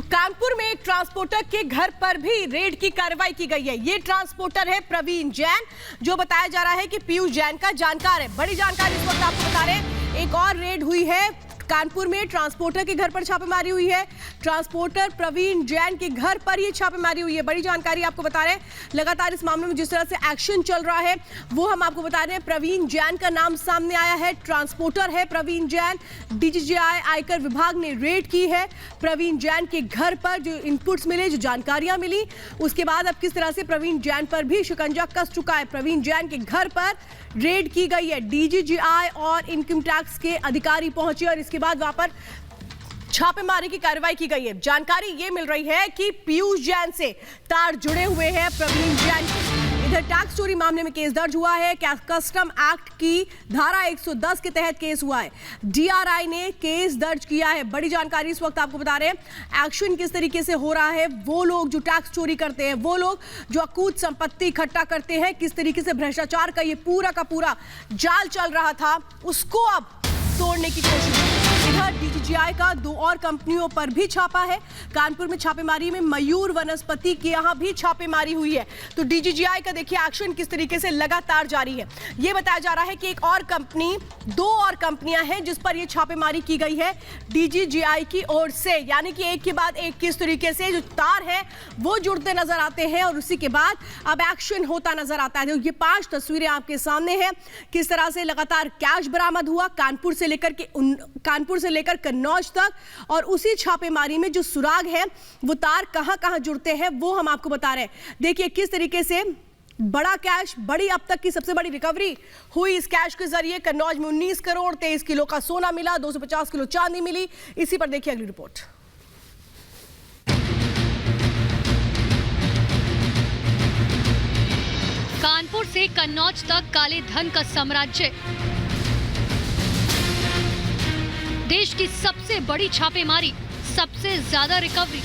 तो कानपुर में एक ट्रांसपोर्टर के घर पर भी रेड की कार्रवाई की गई है। ये ट्रांसपोर्टर है प्रवीण जैन, जो बताया जा रहा है कि पीयूष जैन का जानकार है। बड़ी जानकारी इस वक्त आपको बता रहे हैं। एक और रेड हुई है कानपुर में, ट्रांसपोर्टर के घर पर छापेमारी हुई है। ट्रांसपोर्टर प्रवीण जैन के घर पर ये छापेमारी हुई है। बड़ी जानकारी आपको बता रहे हैं। लगातार इस मामले में जिस तरह से एक्शन चल रहा है वो हम आपको बता रहे हैं। प्रवीण जैन का नाम सामने आया है, ट्रांसपोर्टर है प्रवीण जैन। डीजीजीआई आयकर विभाग ने रेड की है प्रवीण जैन के घर पर। जो इनपुट्स मिले, जो जानकारियां मिली, उसके बाद अब किस तरह से प्रवीण जैन पर भी शिकंजा कस चुका है। प्रवीण जैन के घर पर रेड की गई है। डीजीजीआई और इनकम टैक्स के अधिकारी पहुंचे और इसके बाद वहां पर छापेमारी की कार्रवाई की गई है। जानकारी ये मिल रही है कि पीयूष जैन से तार जुड़े हुए हैं प्रवीण जैन के। इधर टैक्स चोरी मामले में केस दर्ज हुआ है। कस्टम एक्ट की धारा 110 के तहत केस हुआ है। डीआरआई ने केस दर्ज किया है। बड़ी जानकारी इस वक्त आपको बता रहे हैं। एक्शन किस तरीके से हो रहा है, वो लोग जो टैक्स चोरी करते हैं, वो लोग जो अकूत संपत्ति इकट्ठा करते हैं, किस तरीके से भ्रष्टाचार का ये पूरा का पूरा जाल चल रहा था, उसको अब तोड़ने की कोशिश। इधर डीजीजीआई का 2 और कंपनियों पर भी छापा है। कानपुर में छापेमारी में मयूर वनस्पति के यहां भी छापेमारी हुई है। तो डीजीजीआई का देखिए एक्शन किस तरीके से लगातार जारी है। यह बताया जा रहा है कि एक और कंपनी, 2 और कंपनियां हैं जिस पर यह छापेमारी की गई है डीजीजीआई की ओर से। यानी कि एक के बाद एक किस तरीके से जो तार है वो जुड़ते नजर आते हैं और उसी के बाद अब एक्शन होता नजर आता है। तो ये 5 तस्वीरें आपके सामने हैं, किस तरह से लगातार कैश बरामद हुआ कानपुर से लेकर कन्नौज तक, और उसी छापेमारी में जो सुराग है वो तार कहां-कहां जुड़ते हैं वो हम आपको बता रहे हैं। देखिए किस तरीके से बड़ा कैश, बड़ी अब तक की सबसे बड़ी रिकवरी हुई इस कैश के जरिए। कन्नौज में 19 करोड़ 23 किलो का सोना मिला, 250 किलो चांदी मिली। इसी पर देखिए अगली रिपोर्ट। कानपुर से कन्नौज तक काले धन का साम्राज्य। देश की सबसे बड़ी छापेमारी, सबसे ज्यादा रिकवरी।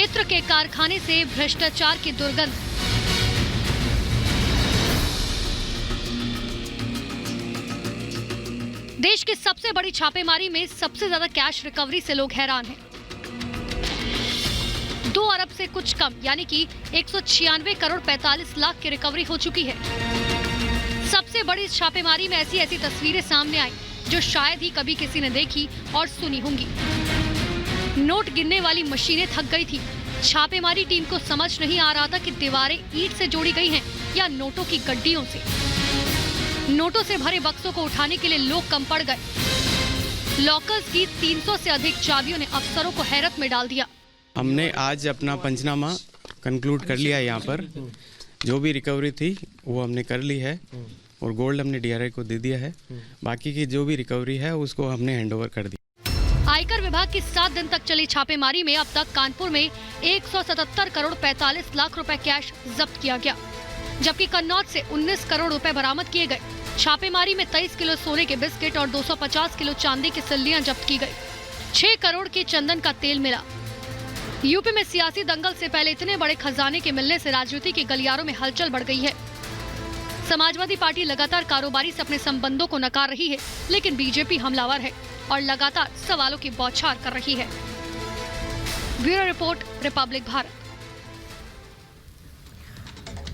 इत्र के कारखाने से भ्रष्टाचार की दुर्गंध। देश की सबसे बड़ी छापेमारी में सबसे ज्यादा कैश रिकवरी से लोग हैरान हैं। 2 अरब से कुछ कम यानी कि 196 करोड़ 45 लाख की रिकवरी हो चुकी है। सबसे बड़ी छापेमारी में ऐसी तस्वीरें सामने आई जो शायद ही कभी किसी ने देखी और सुनी होंगी। नोट गिनने वाली मशीनें थक गई थी। छापेमारी टीम को समझ नहीं आ रहा था कि दीवारें ईंट से जोड़ी गई हैं या नोटों की गड्डियों से। नोटों से भरे बक्सों को उठाने के लिए लोग कम पड़ गए। लॉकर्स की 300 से अधिक चाबियों ने अफसरों को हैरत में डाल दिया। हमने आज अपना पंचनामा कंक्लूड कर लिया। यहाँ पर जो भी रिकवरी थी वो हमने कर ली है और गोल्ड हमने डीआरआई को दे दिया है। बाकी की जो भी रिकवरी है उसको हमने हैंडओवर कर दिया। आयकर विभाग की 7 दिन तक चली छापेमारी में अब तक कानपुर में 177 करोड़ 45 लाख रुपए कैश जब्त किया गया, जबकि कन्नौज से 19 करोड़ रुपए बरामद किए गए। छापेमारी में 23 किलो सोने के बिस्किट और 250 किलो चांदी की सिल्लियां जब्त की गई। 6 करोड़ के चंदन का तेल मिला। यूपी में सियासी दंगल से पहले इतने बड़े खजाने के मिलने से राजनीति के गलियारों में हलचल बढ़ गई है। समाजवादी पार्टी लगातार कारोबारी से अपने संबंधों को नकार रही है, लेकिन बीजेपी हमलावर है और लगातार सवालों की बौछार कर रही है। Bureau report, Republic Bharat.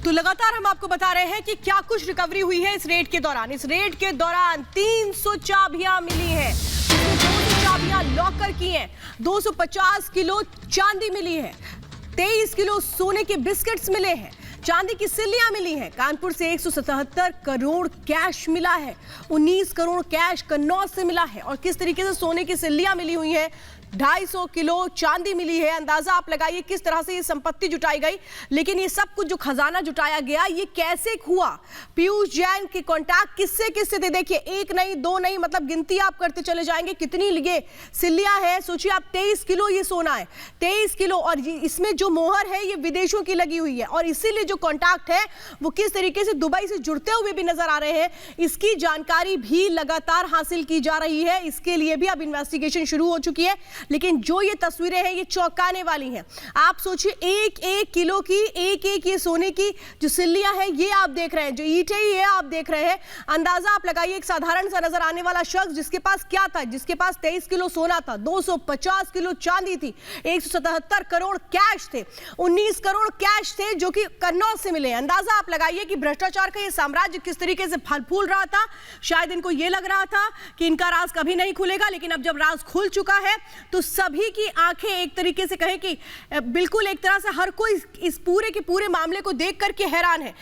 तो लगातार हम आपको बता रहे हैं कि क्या कुछ रिकवरी हुई है इस रेड के दौरान। इस रेड के दौरान 300 चाबियां मिली है, 200 चाबियां लॉकर की हैं, 250 किलो चांदी मिली है, 23 किलो सोने के बिस्किट्स मिले हैं, चांदी की सिल्लियां मिली हैं। कानपुर से 177 करोड़ कैश मिला है, 19 करोड़ कैश कन्नौज से मिला है और किस तरीके से सोने की सिल्लियां मिली हुई है, 250 किलो चांदी मिली है। अंदाजा आप लगाइए किस तरह से ये संपत्ति जुटाई गई। लेकिन ये सब कुछ जो खजाना जुटाया गया, ये कैसे हुआ? पीयूष जैन के कॉन्टैक्ट किससे किससे थे? देखिए, 1 नहीं 2 नहीं, मतलब गिनती आप करते चले जाएंगे कितनी ये सिल्लियां है। सोचिए आप, 23 किलो ये सोना है, 23 किलो, और इसमें जो मोहर है ये विदेशों की लगी हुई है और इसीलिए जो कॉन्टैक्ट है वो किस तरीके से दुबई से जुड़ते हुए भी नजर आ रहे हैं, इसकी जानकारी भी लगातार हासिल की जा रही है। इसके लिए भी अब इन्वेस्टिगेशन शुरू हो चुकी है। लेकिन जो ये तस्वीरें हैं ये चौंकाने वाली हैं। आप सोचिए, एक एक किलो की एक एक ये सोने की जो सिल्लियां हैं ये आप देख रहे हैं, जो ईंटें ये आप देख रहे हैं। अंदाजा आप लगाइए, एक साधारण सा नजर आने वाला शख्स जिसके पास क्या था, जिसके पास 23 किलो सोना था, 250 किलो चांदी थी, 177 करोड़ कैश थे, 19 करोड़ कैश थे जो कि कन्नौज से मिले। अंदाजा आप लगाइए कि भ्रष्टाचार का ये साम्राज्य किस तरीके से फल फूल रहा था। शायद इनको ये लग रहा था कि इनका राज कभी नहीं खुलेगा, लेकिन अब जब राज खुल चुका है तो सभी की आंखें एक तरीके से कहें कि बिल्कुल एक तरह से हर कोई इस पूरे के पूरे मामले को देख करके हैरान है